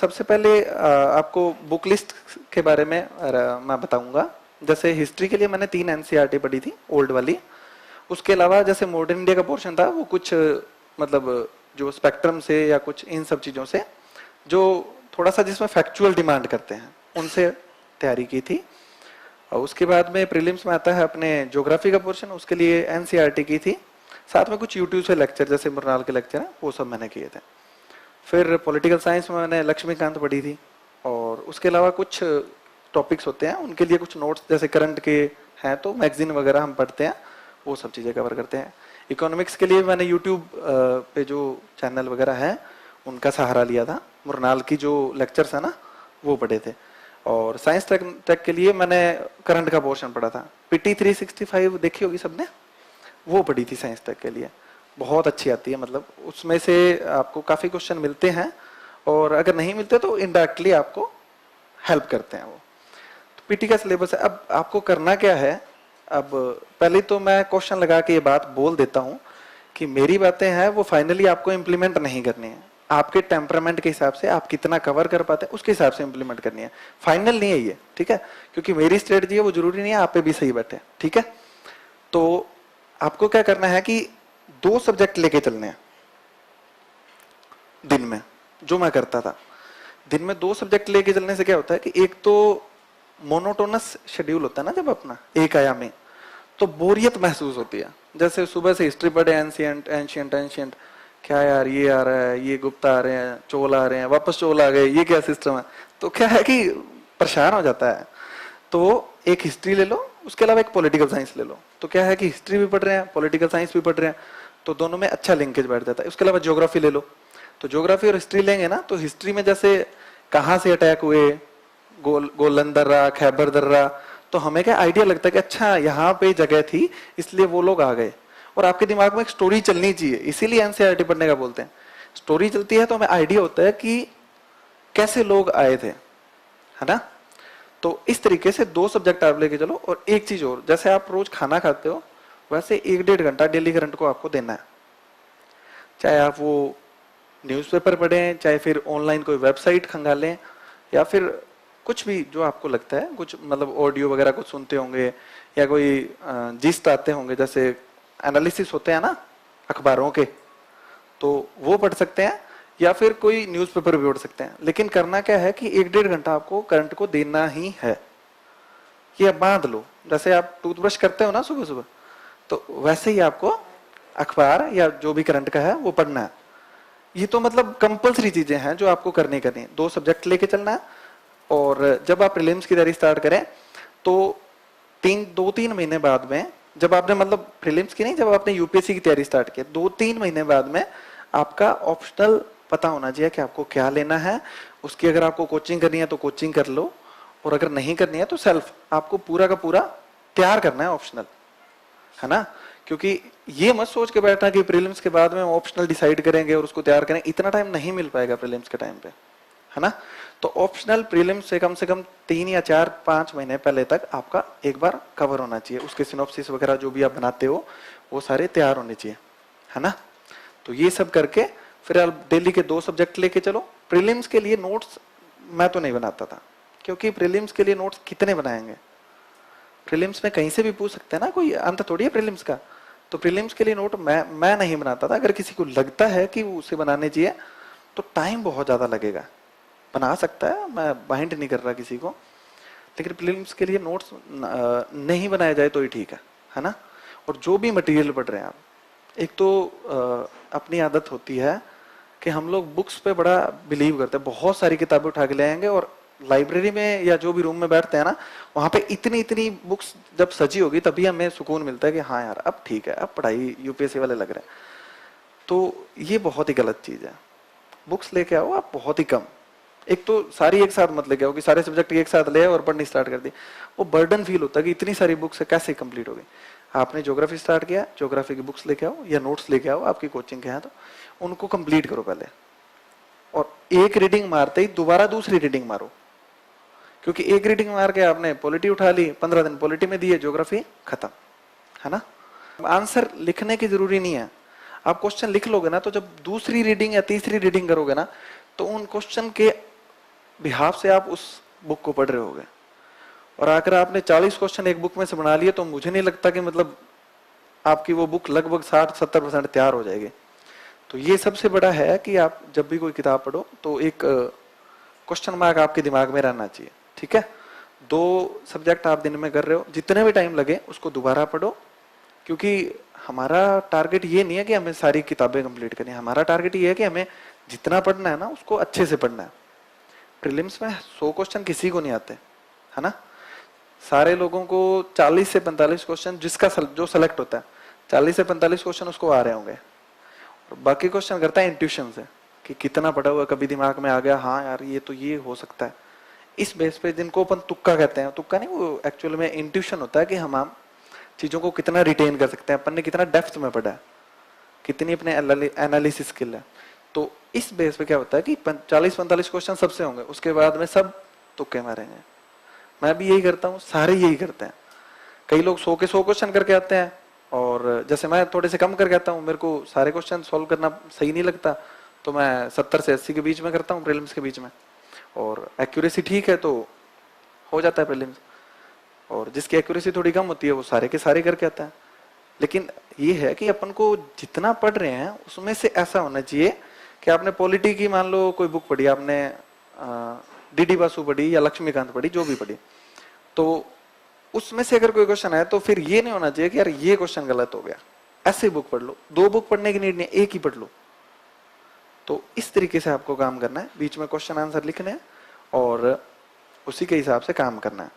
सबसे पहले आपको बुक लिस्ट के बारे में मैं बताऊंगा। जैसे हिस्ट्री के लिए मैंने 3 एनसीईआरटी पढ़ी थी ओल्ड वाली। उसके अलावा जैसे मॉडर्न इंडिया का पोर्शन था वो कुछ मतलब जो स्पेक्ट्रम से या कुछ इन सब चीजों से जो थोड़ा सा जिसमें फैक्चुअल डिमांड करते हैं उनसे तैयारी की थी। और उसके बाद में प्रीलिम्स में आता है अपने ज्योग्राफी का पोर्शन, उसके लिए एनसीईआरटी की थी। साथ में कुछ यूट्यूब से लेक्चर जैसे मृणाल के लेक्चर हैं वो सब मैंने किए थे। फिर पॉलिटिकल साइंस में मैंने लक्ष्मीकांत पढ़ी थी। और उसके अलावा कुछ टॉपिक्स होते हैं उनके लिए कुछ नोट्स जैसे करंट के हैं तो मैगजीन वगैरह हम पढ़ते हैं, वो सब चीजें कवर करते हैं। इकोनॉमिक्स के लिए मैंने यूट्यूब पे जो चैनल वगैरह है उनका सहारा लिया था। मृणाल की जो लेक्चर्स है ना वो पढ़े थे। और साइंस टेक के लिए मैंने करंट का पोर्शन पढ़ा था। पीटी 365 देखी होगी सबने, वो पढ़ी थी साइंस टेक के लिए। बहुत अच्छी आती है, मतलब उसमें से आपको काफी क्वेश्चन मिलते हैं और अगर नहीं मिलते तो इनडायरेक्टली आपको हेल्प करते हैं वो। तो पीटी का सिलेबस है। अब आपको करना क्या है, अब पहले तो मैं क्वेश्चन लगा के ये बात बोल देता हूं कि मेरी बातें हैं वो फाइनली आपको इंप्लीमेंट नहीं करनी है। आपके टेम्परामेंट के हिसाब से आप कितना कवर कर पाते हैं उसके हिसाब से इंप्लीमेंट करनी है, फाइनल नहीं है ये, ठीक है। क्योंकि मेरी स्ट्रेटजी है वो जरूरी नहीं है आप पे भी सही बैठे, ठीक है। तो आपको क्या करना है कि 2 सब्जेक्ट लेके चलने हैं दिन में, जो मैं करता था। दिन में 2 सब्जेक्ट लेके चलने से क्या होता है कि एक तो मोनोटोनस शेड्यूल होता है ना जब अपना एक आयामी, तो बोरियत महसूस होती है। जैसे सुबह से हिस्ट्री पढ़े एंशियंट एंशियंट एंशियंट, क्या यार ये आ रहा है, ये गुप्ता आ रहे हैं, चोल आ रहे हैं, वापस चोल आ गए, ये क्या सिस्टम है। तो क्या है कि परेशान हो जाता है। तो एक हिस्ट्री ले लो, उसके अलावा एक पॉलिटिकल साइंस ले लो। तो क्या है कि हिस्ट्री भी पढ़ रहे हैं, पॉलिटिकल साइंस भी पढ़ रहे हैं, तो दोनों में अच्छा लिंकेज बैठ जाता है। उसके अलावा ज्योग्राफी ले लो, तो ज्योग्राफी और हिस्ट्री लेंगे ना तो हिस्ट्री में जैसे कहाँ से अटैक हुए, गोलन दर्रा, खैबर दर्रा, तो हमें क्या आइडिया लगता है कि अच्छा यहाँ पे जगह थी इसलिए वो लोग आ गए। और आपके दिमाग में एक स्टोरी चलनी चाहिए, इसीलिए एनसीईआरटी पढ़ने का बोलते हैं। स्टोरी चलती है तो हमें आइडिया होता है कि कैसे लोग आए थे, है ना। तो इस तरीके से 2 सब्जेक्ट आप लेके चलो। और एक चीज और, जैसे आप रोज खाना खाते हो वैसे 1-1.5 घंटा डेली करंट को आपको देना है। चाहे आप वो न्यूज़पेपर पढ़ें, चाहे फिर ऑनलाइन कोई वेबसाइट खंगालें, या फिर कुछ भी जो आपको लगता है, कुछ मतलब ऑडियो वगैरह कुछ सुनते होंगे या कोई जिस्ट आते होंगे, जैसे एनालिसिस होते हैं ना अखबारों के, तो वो पढ़ सकते हैं, या फिर कोई न्यूज़पेपर भी पढ़ सकते हैं। लेकिन करना क्या है कि 1-1.5 घंटा आपको करंट को देना ही है। ये बांध लो, जैसे आप टूथब्रश करते हो ना सुबह सुबह, तो वैसे ही आपको अखबार या जो भी करंट का है वो पढ़ना है। ये तो मतलब कंपल्सरी चीजें हैं जो आपको करनी करनी। 2 सब्जेक्ट लेके चलना है। और जब आप प्रीलिम्स की तैयारी स्टार्ट करें तो 2-3 महीने बाद में, जब आपने मतलब प्रीलिम्स की नहीं, जब आपने यूपीएससी की तैयारी स्टार्ट की 2-3 महीने बाद में आपका ऑप्शनल पता होना चाहिए कि आपको क्या लेना है। उसकी अगर आपको कोचिंग करनी है तो कोचिंग कर लो, और अगर नहीं करनी है तो सेल्फ आपको पूरा का पूरा तैयार करना है ऑप्शनल, है ना। क्योंकि ये मत सोच के बैठना कि प्रीलिम्स के बाद में ऑप्शनल डिसाइड करेंगे और उसको तैयार करेंगे, इतना टाइम नहीं मिल पाएगा प्रीलिम्स के टाइम पे, है ना। तो ऑप्शनल प्रीलिम्स से कम 3 या 4-5 महीने पहले तक आपका एक बार कवर होना चाहिए। उसके सिनॉप्सिस वगैरह जो भी आप बनाते हो वो सारे तैयार होने चाहिए, है ना। तो ये सब करके फिर आप डेली के 2 सब्जेक्ट लेके चलो। प्रीलिम्स के लिए नोट्स मैं तो नहीं बनाता था, क्योंकि प्रीलिम्स के लिए नोट्स कितने बनाएंगे। प्रीलिम्स में कहीं से भी पूछ सकते हैं ना, कोई अंत थोड़ी है प्रीलिम्स का। तो प्रीलिम्स के लिए नोट मैं नहीं बनाता था। अगर किसी को लगता है कि उसे बनाने चाहिए तो टाइम बहुत ज्यादा लगेगा, बना सकता है, मैं बाइंड नहीं कर रहा किसी को। लेकिन प्रीलिम्स के लिए नोट्स नहीं बनाया जाए तो ही ठीक है ना। और जो भी मटेरियल पढ़ रहे हैं आप, एक तो अपनी आदत होती है कि हम लोग बुक्स पे बड़ा बिलीव करते हैं। बहुत सारी किताबें उठा के ले आएंगे और लाइब्रेरी में या जो भी रूम में बैठते हैं ना, वहां पे इतनी इतनी बुक्स जब सजी होगी तभी हमें सुकून मिलता है कि हाँ यार अब ठीक है, अब पढ़ाई यूपीएससी वाले लग रहे हैं। तो ये बहुत ही गलत चीज है। बुक्स लेके आओ आप बहुत ही कम। एक तो सारी एक साथ मत लेके आओ कि सारे सब्जेक्ट एक साथ ले और पढ़नी स्टार्ट कर दी, वो बर्डन फील होता है कि इतनी सारी बुक्स है कैसे कंप्लीट होगी। आपने ज्योग्राफी स्टार्ट किया, ज्योग्राफी की बुक्स लेके आओ या नोट्स लेके आओ आपकी कोचिंग के यहाँ, तो उनको कंप्लीट करो पहले। और एक रीडिंग मारते ही दोबारा दूसरी रीडिंग मारो, क्योंकि एक रीडिंग मार के आपने पॉलिटी उठा ली, 15 दिन पॉलिटी में दिए, ज्योग्राफी खत्म, है ना। आंसर लिखने की जरूरी नहीं है। आप क्वेश्चन लिख लोगे ना, तो जब दूसरी रीडिंग या तीसरी रीडिंग करोगे ना, तो उन क्वेश्चन के बिहाफ से आप उस बुक को पढ़ रहे होगे, और आकर आपने 40 क्वेश्चन एक बुक में से बना लिए, तो मुझे नहीं लगता कि मतलब आपकी वो बुक लगभग 60-70% तैयार हो जाएगी। तो ये सबसे बड़ा है कि आप जब भी कोई किताब पढ़ो तो एक क्वेश्चन मार्क आपके दिमाग में रहना चाहिए, ठीक है। 2 सब्जेक्ट आप दिन में कर रहे हो, जितने भी टाइम लगे उसको दोबारा पढ़ो, क्योंकि हमारा टारगेट ये नहीं है कि हमें सारी किताबें कंप्लीट करनी है, हमारा टारगेट ये है कि हमें जितना पढ़ना है ना उसको अच्छे से पढ़ना है। प्रीलिम्स में 100 क्वेश्चन किसी को नहीं आते, है ना। सारे लोगों को 40 से 45 क्वेश्चन जिसका जो सेलेक्ट होता है 40 से 45 क्वेश्चन उसको आ रहे होंगे, और बाकी क्वेश्चन करता है इंट्यूशन से कि कितना पढ़ा हुआ, कभी दिमाग में आ गया हाँ यार ये तो ये हो सकता है। इस बेस पे जिनको अपन तुक्का कहते हैं, तुक्का नहीं वो एक्चुअल में इंट्यूशन होता है कि हम चीजों को कितना रिटेन कर सकते हैं, अपन ने कितना डेप्थ में पढ़ा है, कितनी अपने एनालिसिस स्किल है। तो इस बेस पे क्या होता है कि 40-45 क्वेश्चन सबसे होंगे, उसके बाद में सब तुक्के मारेंगे। मैं भी यही करता हूँ, सारे यही करते हैं। कई लोग 100 के 100 क्वेश्चन करके आते हैं, और जैसे मैं थोड़े से कम करके आता हूँ, मेरे को सारे क्वेश्चन सॉल्व करना सही नहीं लगता, तो मैं 70 से 80 के बीच में करता हूँ प्रीलिम्स के बीच में, और एक्यूरेसी ठीक है तो हो जाता है प्रीलिम्स। और जिसकी एक्यूरेसी थोड़ी कम होती है वो सारे के सारे करके आता है। लेकिन ये है कि अपन को जितना पढ़ रहे हैं उसमें से ऐसा होना चाहिए कि आपने पॉलिटी की मान लो कोई बुक पढ़ी, आपने डीडी बासु पढ़ी या लक्ष्मीकांत पढ़ी, जो भी पढ़ी, तो उसमें से अगर कोई क्वेश्चन है तो फिर ये नहीं होना चाहिए कि यार ये क्वेश्चन गलत हो गया, ऐसे बुक पढ़ लो। 2 बुक पढ़ने की नीड नहीं, एक ही पढ़ लो। तो इस तरीके से आपको काम करना है, बीच में क्वेश्चन आंसर लिखने हैं और उसी के हिसाब से काम करना है।